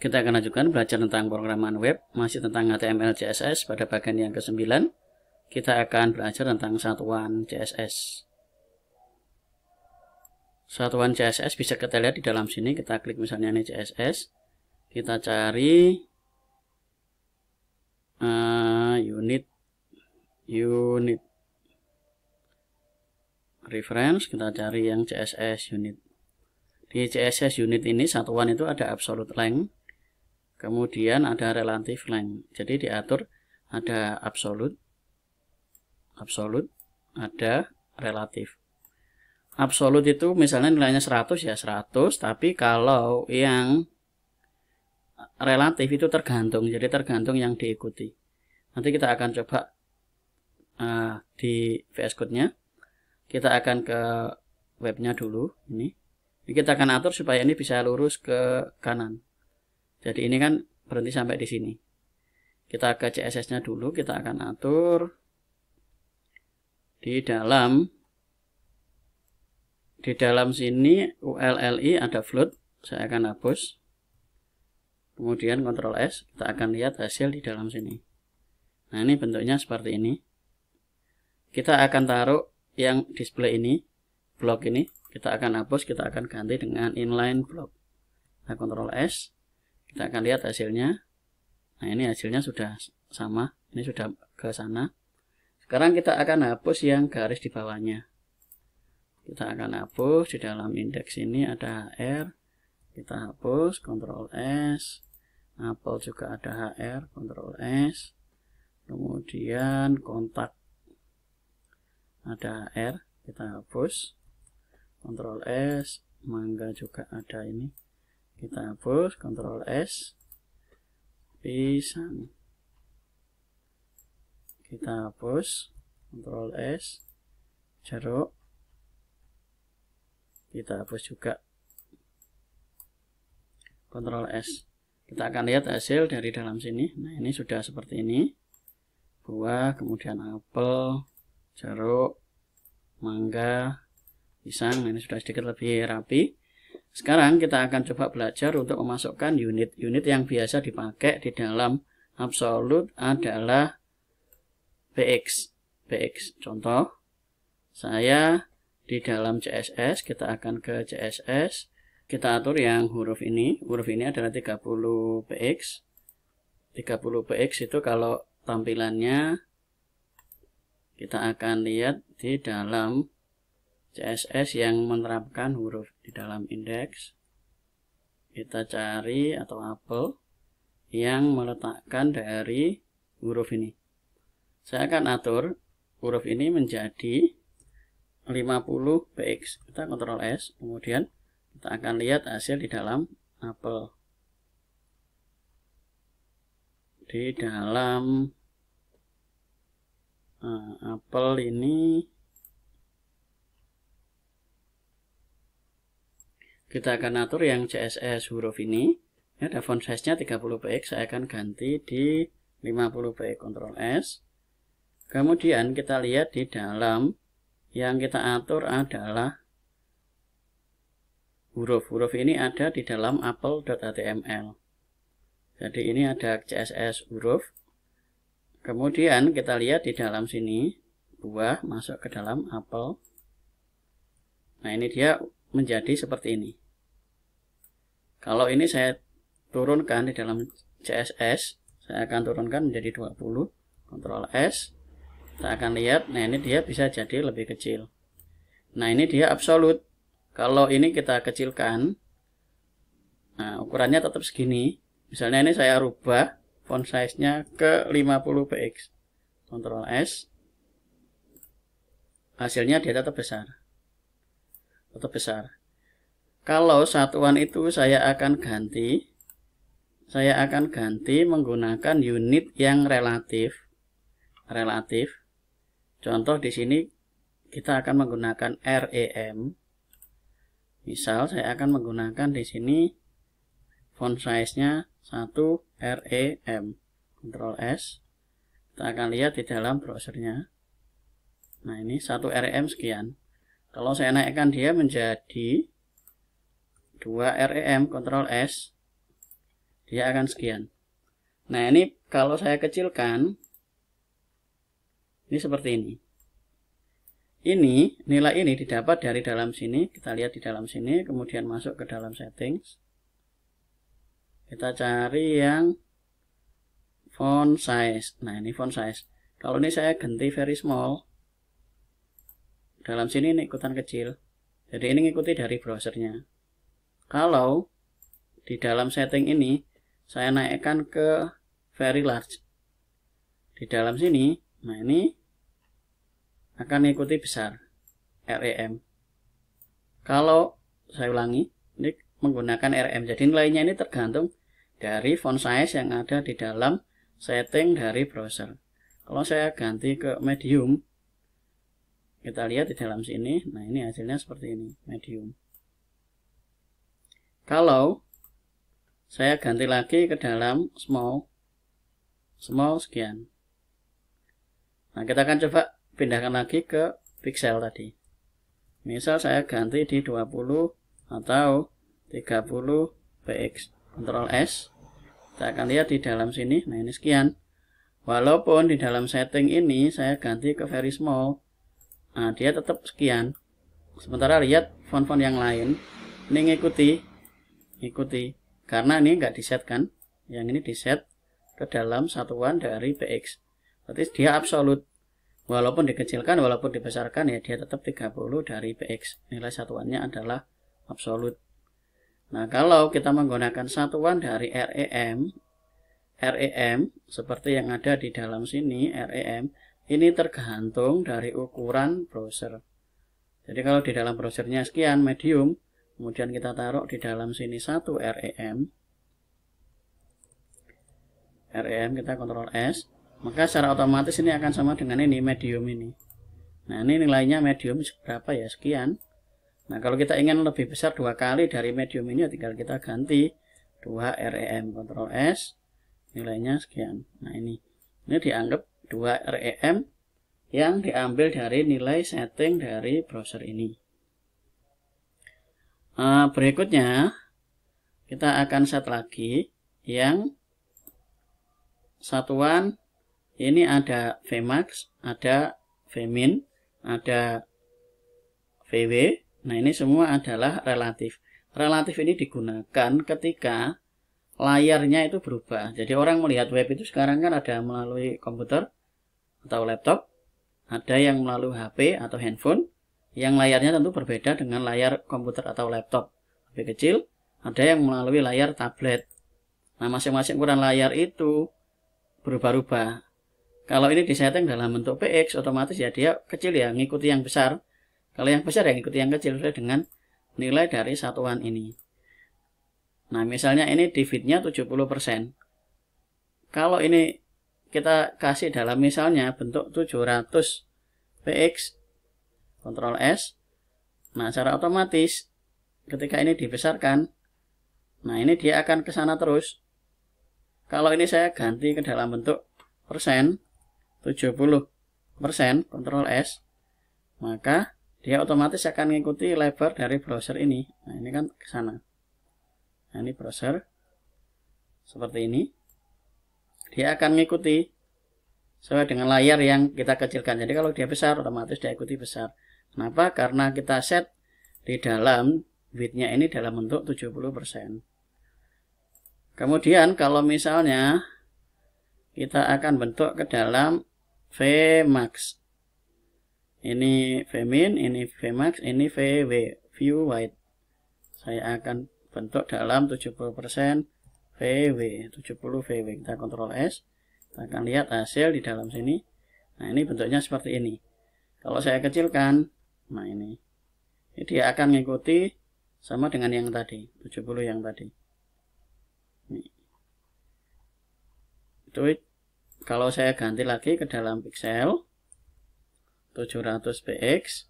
Kita akan lanjutkan belajar tentang pemrograman web, masih tentang HTML CSS. Pada bagian yang ke-9 kita akan belajar tentang satuan CSS. Satuan CSS bisa kita lihat di dalam sini. Kita klik misalnya ini CSS, kita cari unit reference, kita cari yang CSS unit. Di CSS unit ini satuan itu ada absolute length, kemudian ada relative length. Jadi diatur ada absolute, ada relatif. Absolute itu misalnya nilainya 100 ya 100, tapi kalau yang relatif itu tergantung, jadi tergantung yang diikuti. Nanti kita akan coba di VS Code-nya. Kita akan ke webnya dulu. Ini kita akan atur supaya ini bisa lurus ke kanan. Jadi ini kan berhenti sampai di sini. Kita ke CSS-nya dulu, kita akan atur di dalam sini ULLI ada float, saya akan hapus. Kemudian Ctrl S, kita akan lihat hasil di dalam sini. Nah, ini bentuknya seperti ini. Kita akan taruh yang display ini, blok ini, kita akan hapus, kita akan ganti dengan inline block. Nah, Ctrl S, kita akan lihat hasilnya. Nah, ini hasilnya sudah sama, ini sudah ke sana. Sekarang kita akan hapus yang garis di bawahnya. Kita akan hapus di dalam indeks ini ada HR, kita hapus, Ctrl S, Apple juga ada HR, Ctrl S, kemudian kontak ada HR, kita hapus, Ctrl S, mangga juga ada ini, kita hapus, Ctrl S, pisang, kita hapus, Ctrl S, jeruk, kita hapus juga, Ctrl S. Kita akan lihat hasil dari dalam sini. Nah, ini sudah seperti ini. Buah, kemudian apel, jeruk, mangga, pisang. Nah, ini sudah sedikit lebih rapi. Sekarang kita akan coba belajar untuk memasukkan unit yang biasa dipakai di dalam absolute adalah px. Contoh, saya di dalam CSS, kita akan ke CSS, kita atur yang huruf ini adalah 30 px. 30 px itu kalau tampilannya kita akan lihat di dalam CSS yang menerapkan huruf di dalam indeks. Kita cari atau apel yang meletakkan dari huruf ini. Saya akan atur huruf ini menjadi 50 px. Kita Ctrl S, kemudian kita akan lihat hasil di dalam apel. Di dalam apel ini kita akan atur yang CSS huruf ini. Ada font size-nya 30 px, saya akan ganti di 50 px, Ctrl S. Kemudian kita lihat di dalam yang kita atur adalah huruf ini ada di dalam apple.html. Jadi ini ada CSS huruf. Kemudian kita lihat di dalam sini buah masuk ke dalam apel. Nah, ini dia menjadi seperti ini. Kalau ini saya turunkan di dalam CSS, saya akan turunkan menjadi 20. Ctrl S. Kita akan lihat, nah ini dia bisa jadi lebih kecil. Nah, ini dia absolute. Kalau ini kita kecilkan, nah ukurannya tetap segini. Misalnya ini saya rubah font size-nya ke 50 px. Ctrl S. Hasilnya dia tetap besar. Kalau satuan itu saya akan ganti menggunakan unit yang relatif. Contoh di sini kita akan menggunakan RAM. Misal saya akan menggunakan di sini font size-nya 1 RAM. Ctrl S. Kita akan lihat di dalam browsernya. Nah, ini 1 RAM sekian. Kalau saya naikkan dia menjadi 2 RAM, Ctrl S. dia akan sekian. Nah, ini kalau saya kecilkan, ini seperti ini. Ini, nilai ini didapat dari dalam sini. Kita lihat di dalam sini, kemudian masuk ke dalam settings. Kita cari yang font size. Nah, ini font size. Kalau ini saya ganti very small. Dalam sini ini ikutan kecil. Jadi ini ngikuti dari browsernya. Kalau di dalam setting ini, saya naikkan ke very large. Di dalam sini, nah ini akan mengikuti besar, RAM. Kalau saya ulangi, ini menggunakan RM. Jadi nilainya ini tergantung dari font size yang ada di dalam setting dari browser. Kalau saya ganti ke medium, kita lihat di dalam sini, nah ini hasilnya seperti ini, medium. Kalau saya ganti lagi ke dalam small sekian. Nah, kita akan coba pindahkan lagi ke pixel tadi. Misal saya ganti di 20 atau 30 px. Ctrl S. Kita akan lihat di dalam sini. Nah, ini sekian. Walaupun di dalam setting ini saya ganti ke very small. Nah, dia tetap sekian. Sementara lihat font-font yang lain. Ini ngikuti. Karena ini nggak diset kan. Yang ini diset ke dalam satuan dari px. Berarti dia absolut. Walaupun dikecilkan, walaupun dibesarkan, ya dia tetap 30 dari px. Nilai satuannya adalah absolut. Nah, kalau kita menggunakan satuan dari RAM seperti yang ada di dalam sini, RAM, ini tergantung dari ukuran browser. Jadi kalau di dalam browsernya sekian, medium, kemudian kita taruh di dalam sini 1 RAM, kita Ctrl S, maka secara otomatis ini akan sama dengan ini, medium ini. Nah, ini nilainya medium berapa ya, sekian. Nah, kalau kita ingin lebih besar 2 kali dari medium ini, tinggal kita ganti 2 RAM, Ctrl S, nilainya sekian. Nah, ini dianggap 2 RAM yang diambil dari nilai setting dari browser ini. Berikutnya, kita akan set lagi yang satuan. Ini ada Vmax, ada Vmin, ada Vw. Nah, ini semua adalah relatif. Relatif ini digunakan ketika layarnya itu berubah. Jadi orang melihat web itu sekarang kan ada melalui komputer atau laptop, ada yang melalui HP atau handphone, yang layarnya tentu berbeda dengan layar komputer atau laptop. Lebih kecil, ada yang melalui layar tablet. Nah, masing-masing ukuran layar itu berubah-ubah. Kalau ini disetting dalam bentuk px, otomatis ya dia kecil ya, ngikuti yang besar. Kalau yang besar ya ngikuti yang kecil sesuai dengan nilai dari satuan ini. Nah, misalnya ini dividnya 70%. Kalau ini kita kasih dalam misalnya bentuk 700 px, Ctrl S. Nah, secara otomatis ketika ini dibesarkan, nah ini dia akan ke sana terus. Kalau ini saya ganti ke dalam bentuk persen, 70%, Ctrl S, maka dia otomatis akan mengikuti lebar dari browser ini. Nah, ini kan ke sana. Nah, ini browser seperti ini. Dia akan mengikuti sesuai dengan layar yang kita kecilkan. Jadi kalau dia besar, otomatis dia ikuti besar. Kenapa? Karena kita set di dalam width-nya ini dalam bentuk 70%. Kemudian kalau misalnya kita akan bentuk ke dalam Vmax. Ini Vmin, ini Vmax, ini Vw, view width. Saya akan bentuk dalam 70% Vw, 70 Vw. Kita Ctrl S. Kita akan lihat hasil di dalam sini. Nah, ini bentuknya seperti ini. Kalau saya kecilkan, nah ini dia akan mengikuti sama dengan yang tadi, 70 yang tadi. Ini. Itu kalau saya ganti lagi ke dalam pixel 700 px,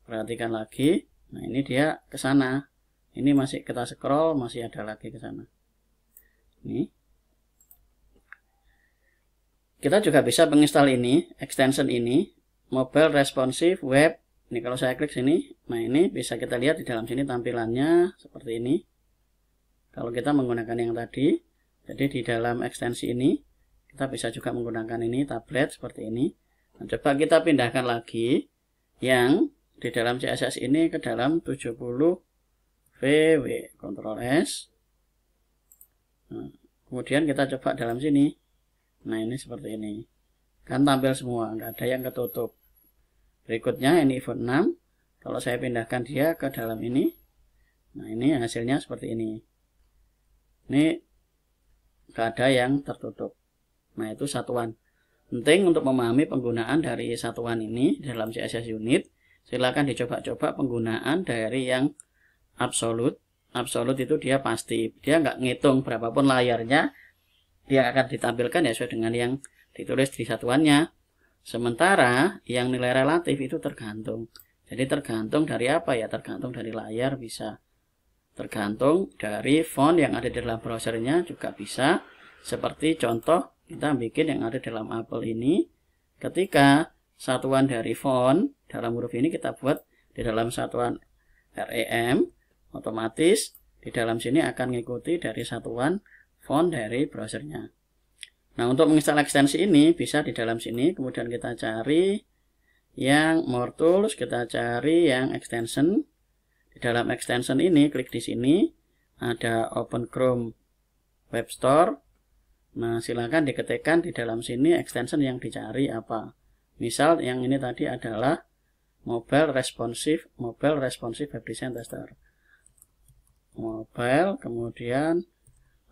perhatikan lagi. Nah, ini dia ke sana. Ini masih kita scroll, masih ada lagi ke sana. Ini. Kita juga bisa menginstal ini, extension ini, Mobile Responsive Web. Ini kalau saya klik sini, nah ini bisa kita lihat di dalam sini tampilannya seperti ini. Kalau kita menggunakan yang tadi, Jadi di dalam ekstensi ini kita bisa juga menggunakan ini tablet seperti ini. Nah, coba kita pindahkan lagi yang di dalam CSS ini ke dalam 70 VW, Ctrl S. Nah, kemudian kita coba dalam sini. Nah, ini seperti ini. Kan tampil semua, nggak ada yang ketutup. Berikutnya ini font 6. Kalau saya pindahkan dia ke dalam ini. Nah, ini hasilnya seperti ini. Ini nggak ada yang tertutup. Nah, itu satuan. Penting untuk memahami penggunaan dari satuan ini dalam CSS unit. Silakan dicoba-coba penggunaan dari yang absolut. Absolut itu dia pasti, dia nggak ngitung berapapun layarnya, dia akan ditampilkan ya sesuai dengan yang ditulis di satuannya. Sementara yang nilai relatif itu tergantung. Jadi tergantung dari apa ya? Tergantung dari layar bisa. Tergantung dari font yang ada di dalam browsernya juga bisa. Seperti contoh kita bikin yang ada dalam Apple ini. Ketika satuan dari font dalam huruf ini kita buat di dalam satuan rem, otomatis di dalam sini akan mengikuti dari satuan font dari browsernya. Nah, untuk menginstal ekstensi ini bisa di dalam sini, kemudian kita cari yang more tools, kita cari yang extension. Di dalam extension ini klik di sini, ada Open Chrome Web Store. Nah, silakan diketikkan di dalam sini extension yang dicari apa. Misal yang ini tadi adalah Mobile Responsive Web Design Tester. Mobile, kemudian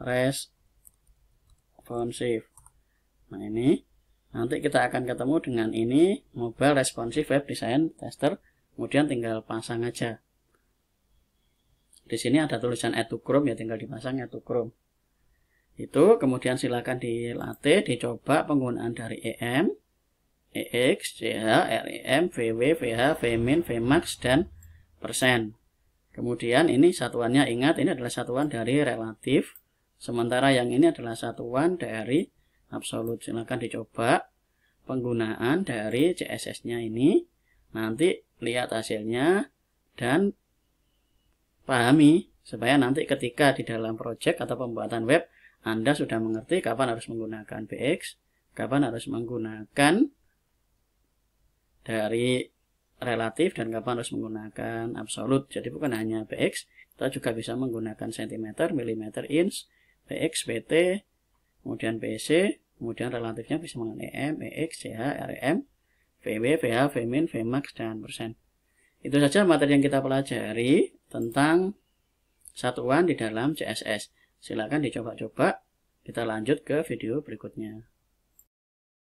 responsive. Nah, ini nanti kita akan ketemu dengan ini Mobile Responsive Web Design Tester. Kemudian tinggal pasang aja. Di sini ada tulisan Add to Chrome ya, tinggal dipasang Add to Chrome. Itu kemudian silakan dilatih, dicoba penggunaan dari EM, EX, CH, REM, VW, VH, Vmin, Vmax, dan persen. Kemudian ini satuannya, ingat ini adalah satuan dari relatif, sementara yang ini adalah satuan dari absolut. Silakan dicoba penggunaan dari CSS-nya ini, nanti lihat hasilnya dan pahami supaya nanti ketika di dalam project atau pembuatan web Anda sudah mengerti kapan harus menggunakan BX, kapan harus menggunakan dari relatif, dan kapan harus menggunakan absolut. Jadi bukan hanya BX, kita juga bisa menggunakan cm, mm, inch, BX, PT, kemudian PC, kemudian relatifnya bisa menggunakan EM, EX, CH, REM, VW, VH, Vmin, Vmax, dan persen. Itu saja materi yang kita pelajari tentang satuan di dalam CSS. Silakan dicoba-coba. Kita lanjut ke video berikutnya.